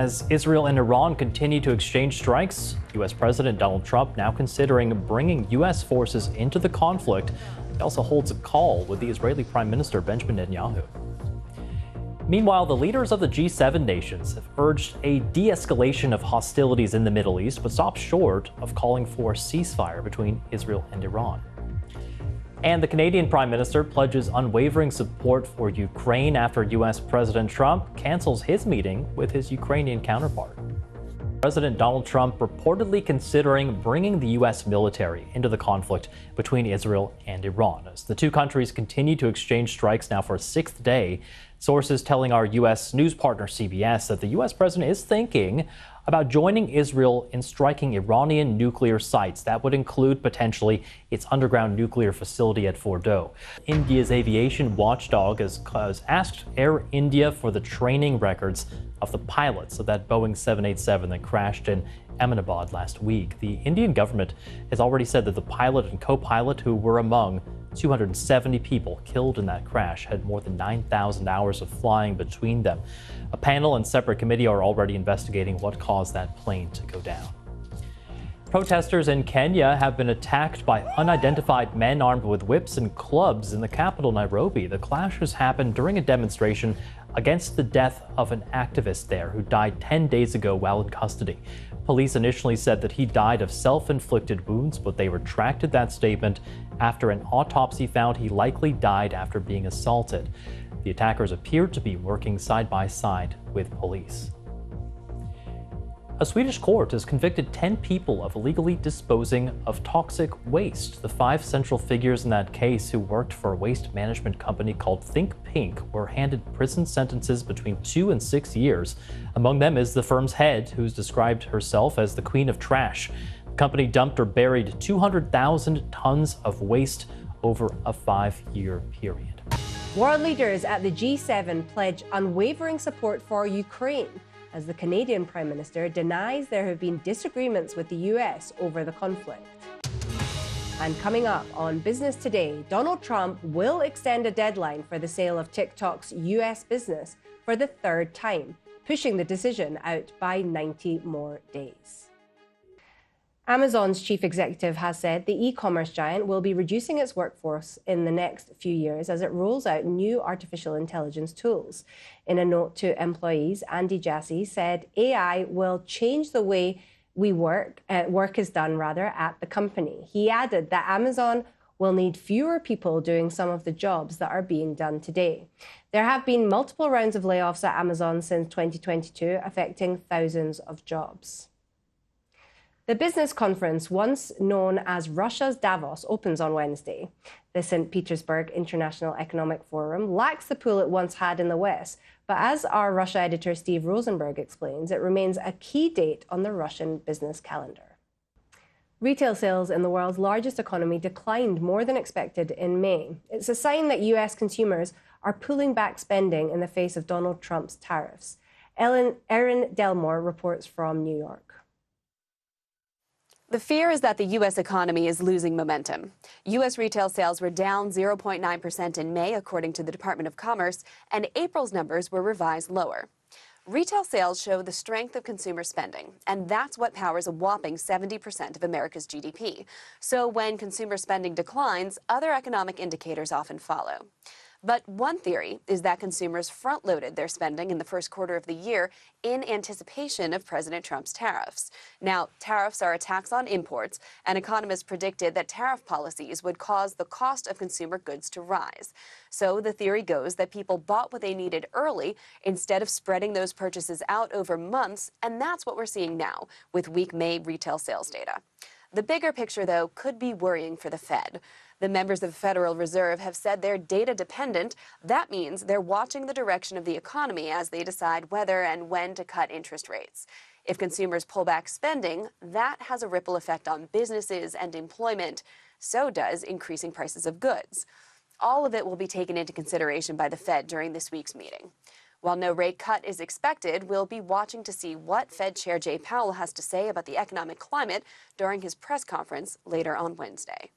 As Israel and Iran continue to exchange strikes, U.S. President Donald Trump now considering bringing U.S. forces into the conflict. He also holds a call with the Israeli Prime Minister Benjamin Netanyahu. Meanwhile, the leaders of the G7 nations have urged a de-escalation of hostilities in the Middle East, but stopped short of calling for a ceasefire between Israel and Iran. And the Canadian Prime Minister pledges unwavering support for Ukraine after U.S. President Trump cancels his meeting with his Ukrainian counterpart. President Donald Trump reportedly considering bringing the U.S. military into the conflict between Israel and Iran. As the two countries continue to exchange strikes now for a sixth day, sources telling our U.S. news partner CBS that the U.S. president is thinking about joining Israel in striking Iranian nuclear sites. That would include potentially its underground nuclear facility at Fordow. India's aviation watchdog has asked Air India for the training records of the pilots of that Boeing 787 that crashed in Ahmedabad last week. The Indian government has already said that the pilot and co-pilot, who were among 270 people killed in that crash, had more than 9,000 hours of flying between them. A panel and separate committee are already investigating what caused that plane to go down. Protesters in Kenya have been attacked by unidentified men armed with whips and clubs in the capital, Nairobi. The clashes happened during a demonstration against the death of an activist there who died 10 days ago while in custody. Police initially said that he died of self-inflicted wounds, but they retracted that statement after an autopsy found he likely died after being assaulted. The attackers appeared to be working side by side with police. A Swedish court has convicted 10 people of illegally disposing of toxic waste. The 5 central figures in that case, who worked for a waste management company called Think Pink, were handed prison sentences between 2 and 6 years. Among them is the firm's head, who's described herself as the queen of trash. The company dumped or buried 200,000 tons of waste over a 5-year period. World leaders at the G7 pledge unwavering support for Ukraine, as the Canadian Prime Minister denies there have been disagreements with the US over the conflict. And coming up on Business Today, Donald Trump will extend a deadline for the sale of TikTok's US business for the 3rd time, pushing the decision out by 90 more days. Amazon's chief executive has said the e-commerce giant will be reducing its workforce in the next few years as it rolls out new artificial intelligence tools. In a note to employees, Andy Jassy said AI will change the way work is done at the company. He added that Amazon will need fewer people doing some of the jobs that are being done today. There have been multiple rounds of layoffs at Amazon since 2022, affecting thousands of jobs. The business conference, once known as Russia's Davos, opens on Wednesday. The St. Petersburg International Economic Forum lacks the pull it once had in the West, but as our Russia editor Steve Rosenberg explains, it remains a key date on the Russian business calendar. Retail sales in the world's largest economy declined more than expected in May. It's a sign that US consumers are pulling back spending in the face of Donald Trump's tariffs. Erin Delmore reports from New York. The fear is that the U.S. economy is losing momentum. U.S. retail sales were down 0.9% in May, according to the Department of Commerce, and April's numbers were revised lower. Retail sales show the strength of consumer spending, and that's what powers a whopping 70% of America's GDP. So when consumer spending declines, other economic indicators often follow. But one theory is that consumers front-loaded their spending in the first quarter of the year in anticipation of President Trump's tariffs. Now, tariffs are a tax on imports, and economists predicted that tariff policies would cause the cost of consumer goods to rise. So the theory goes that people bought what they needed early instead of spreading those purchases out over months, and that's what we're seeing now with weak May retail sales data. The bigger picture, though, could be worrying for the Fed. The members of the Federal Reserve have said they're data dependent. That means they're watching the direction of the economy as they decide whether and when to cut interest rates. If consumers pull back spending, that has a ripple effect on businesses and employment. So does increasing prices of goods. All of it will be taken into consideration by the Fed during this week's meeting. While no rate cut is expected, we'll be watching to see what Fed Chair Jay Powell has to say about the economic climate during his press conference later on Wednesday.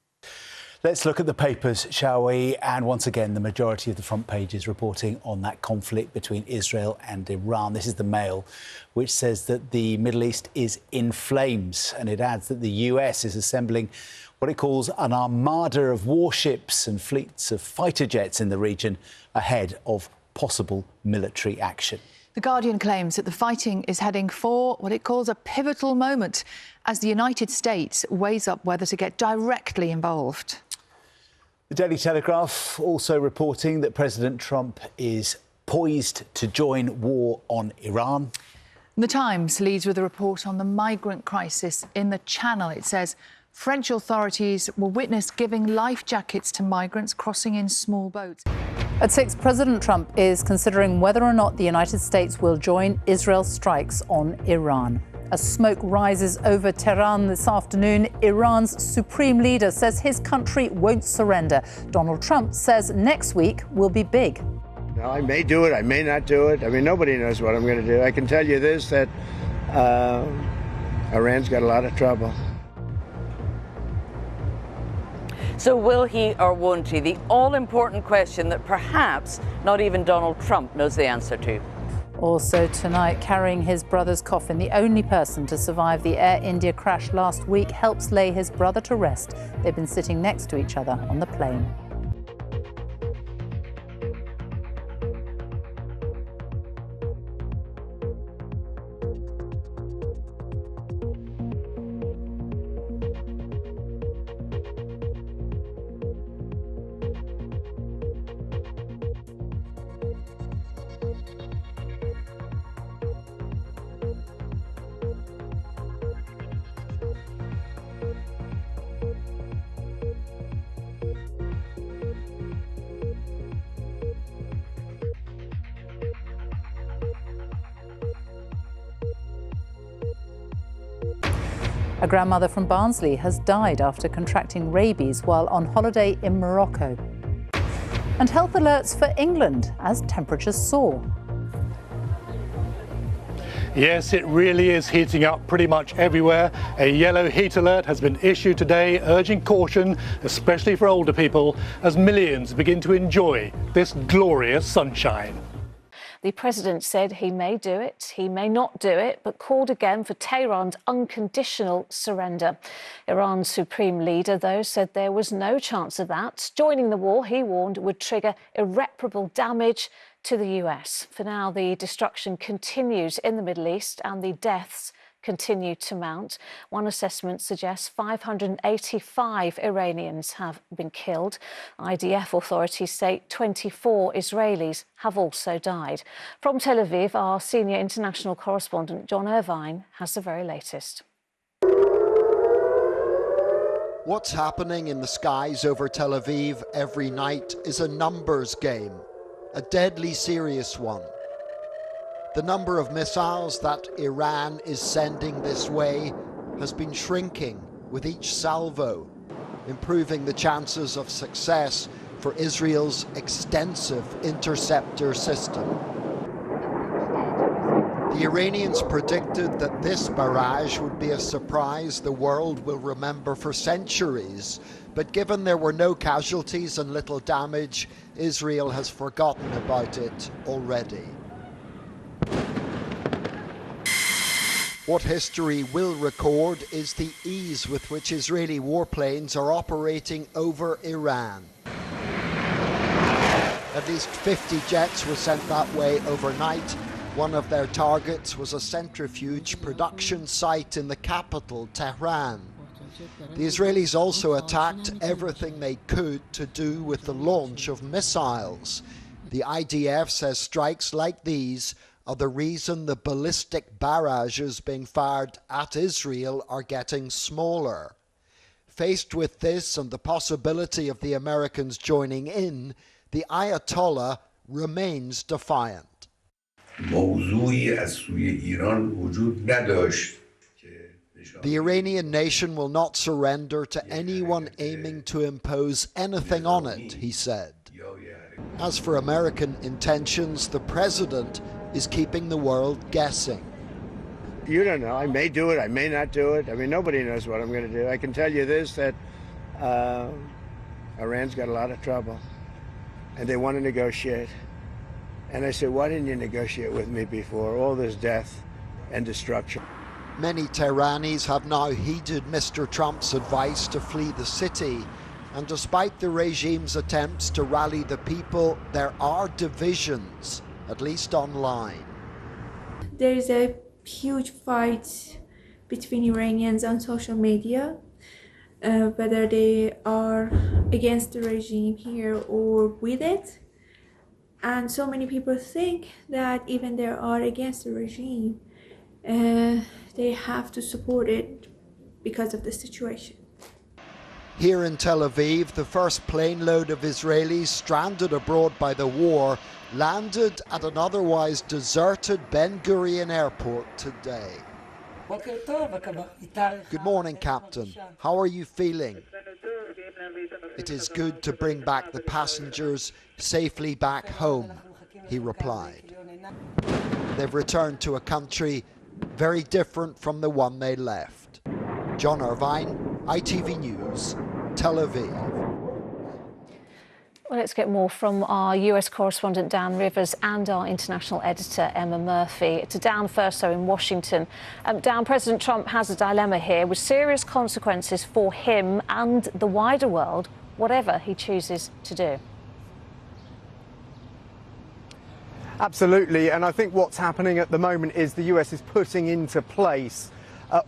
Let's look at the papers, shall we? And once again, the majority of the front page is reporting on that conflict between Israel and Iran. This is the Mail, which says that the Middle East is in flames. And it adds that the US is assembling what it calls an armada of warships and fleets of fighter jets in the region ahead of possible military action. The Guardian claims that the fighting is heading for what it calls a pivotal moment as the United States weighs up whether to get directly involved. The Daily Telegraph also reporting that President Trump is poised to join war on Iran. The Times leads with a report on the migrant crisis in the Channel. It says French authorities were witnessed giving life jackets to migrants crossing in small boats. At 6, President Trump is considering whether or not the United States will join Israel's strikes on Iran. As smoke rises over Tehran this afternoon, Iran's supreme leader says his country won't surrender. Donald Trump says next week will be big. Now, I may do it, I may not do it. I mean, nobody knows what I'm going to do. I can tell you this, that Iran's got a lot of trouble. So will he or won't he? The all-important question that perhaps not even Donald Trump knows the answer to. Also tonight, carrying his brother's coffin, the only person to survive the Air India crash last week helps lay his brother to rest. They've been sitting next to each other on the plane. A grandmother from Barnsley has died after contracting rabies while on holiday in Morocco. And health alerts for England as temperatures soar. Yes, it really is heating up pretty much everywhere. A yellow heat alert has been issued today, urging caution, especially for older people, as millions begin to enjoy this glorious sunshine. The president said he may do it, he may not do it, but called again for Tehran's unconditional surrender. Iran's supreme leader, though, said there was no chance of that. Joining the war, he warned, would trigger irreparable damage to the US. For now, the destruction continues in the Middle East and the deaths continue to mount. One assessment suggests 585 Iranians have been killed. IDF authorities say 24 Israelis have also died. From Tel Aviv, our senior international correspondent John Irvine has the very latest. What's happening in the skies over Tel Aviv every night is a numbers game, a deadly serious one. The number of missiles that Iran is sending this way has been shrinking with each salvo, improving the chances of success for Israel's extensive interceptor system. The Iranians predicted that this barrage would be a surprise the world will remember for centuries, but given there were no casualties and little damage, Israel has forgotten about it already. What history will record is the ease with which Israeli warplanes are operating over Iran. At least 50 jets were sent that way overnight. One of their targets was a centrifuge production site in the capital, Tehran. The Israelis also attacked everything they could to do with the launch of missiles. The IDF says strikes like these are the reason the ballistic barrages being fired at Israel are getting smaller. Faced with this and the possibility of the Americans joining in, the Ayatollah remains defiant. The Iranian nation will not surrender to anyone aiming to impose anything on it, he said. As for American intentions, the president is keeping the world guessing. You don't know. I may do it, I may not do it. I mean, nobody knows what I'm going to do. I can tell you this, that Iran's got a lot of trouble, and they want to negotiate. And I said, why didn't you negotiate with me before? All this death and destruction. Many Tehranis have now heeded Mr. Trump's advice to flee the city. And despite the regime's attempts to rally the people, there are divisions, at least online. There is a huge fight between Iranians on social media, whether they are against the regime here or with it. And so many people think that even they are against the regime, they have to support it because of the situation. Here in Tel Aviv, the first plane load of Israelis stranded abroad by the war landed at an otherwise deserted Ben Gurion airport today. Good morning, Captain. How are you feeling? It is good to bring back the passengers safely back home, he replied. They've returned to a country very different from the one they left. John Irvine, ITV News, Tel Aviv. Well, let's get more from our US correspondent Dan Rivers and our international editor Emma Murphy. To Dan first, so in Washington. Dan, President Trump has a dilemma here with serious consequences for him and the wider world, whatever he chooses to do. Absolutely, and I think what's happening at the moment is the US is putting into place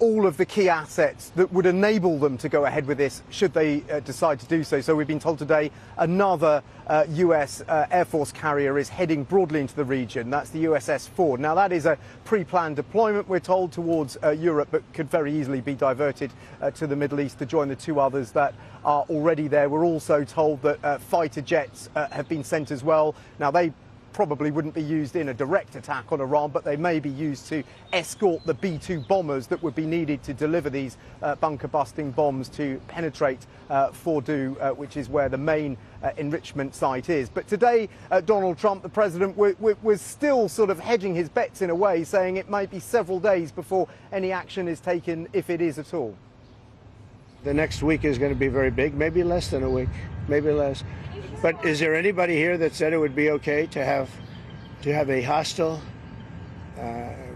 all of the key assets that would enable them to go ahead with this should they decide to do so. So we've been told today another US Air Force carrier is heading broadly into the region. That's the USS Ford. Now that is a pre-planned deployment, we're told, towards Europe, but could very easily be diverted to the Middle East to join the two others that are already there. We're also told that fighter jets have been sent as well. Now they probably wouldn't be used in a direct attack on Iran, but they may be used to escort the B-2 bombers that would be needed to deliver these bunker-busting bombs to penetrate Fordow, which is where the main enrichment site is. But today, Donald Trump, the president, was still sort of hedging his bets in a way, saying it might be several days before any action is taken, if it is at all. The next week is going to be very big, maybe less than a week, maybe less. But is there anybody here that said it would be okay to have a hostile,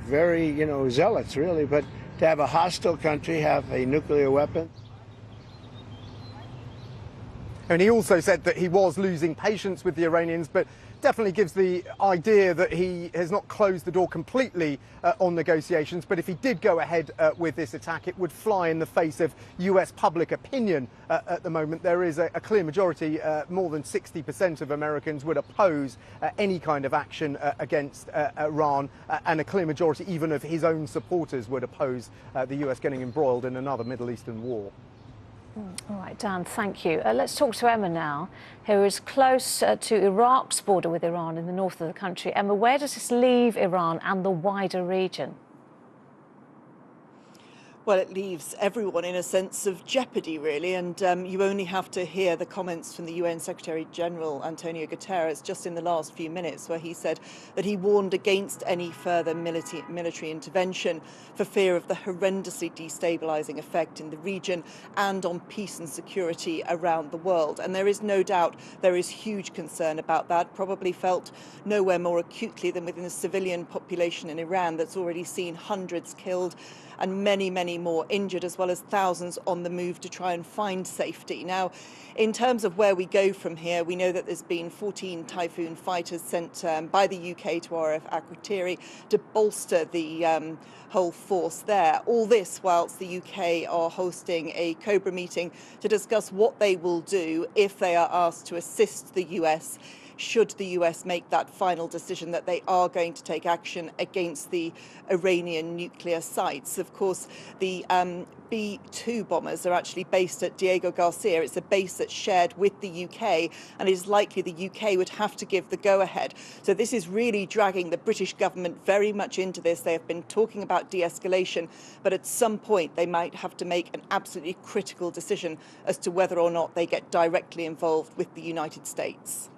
very, zealots really, but to have a hostile country have a nuclear weapon? And he also said that he was losing patience with the Iranians, but definitely gives the idea that he has not closed the door completely on negotiations. But if he did go ahead with this attack, it would fly in the face of US public opinion at the moment. There is a clear majority, more than 60% of Americans would oppose any kind of action against Iran, and a clear majority even of his own supporters would oppose the US getting embroiled in another Middle Eastern war. All right, Dan, thank you. Let's talk to Emma now, who is close to Iraq's border with Iran in the north of the country. Emma, where does this leave Iran and the wider region? Well, it leaves everyone in a sense of jeopardy, really, and you only have to hear the comments from the UN Secretary-General Antonio Guterres just in the last few minutes, where he said that he warned against any further military intervention for fear of the horrendously destabilising effect in the region and on peace and security around the world. And there is no doubt there is huge concern about that, probably felt nowhere more acutely than within the civilian population in Iran that's already seen hundreds killed and many, many more injured, as well as thousands on the move to try and find safety. Now, in terms of where we go from here, we know that there's been 14 Typhoon fighters sent by the UK to RF Akrotiri to bolster the whole force there. All this whilst the UK are hosting a Cobra meeting to discuss what they will do if they are asked to assist the US should the US make that final decision that they are going to take action against the Iranian nuclear sites. Of course, the B-2 bombers are actually based at Diego Garcia. It's a base that's shared with the UK, and it is likely the UK would have to give the go-ahead. So this is really dragging the British government very much into this. They have been talking about de-escalation, but at some point they might have to make an absolutely critical decision as to whether or not they get directly involved with the United States.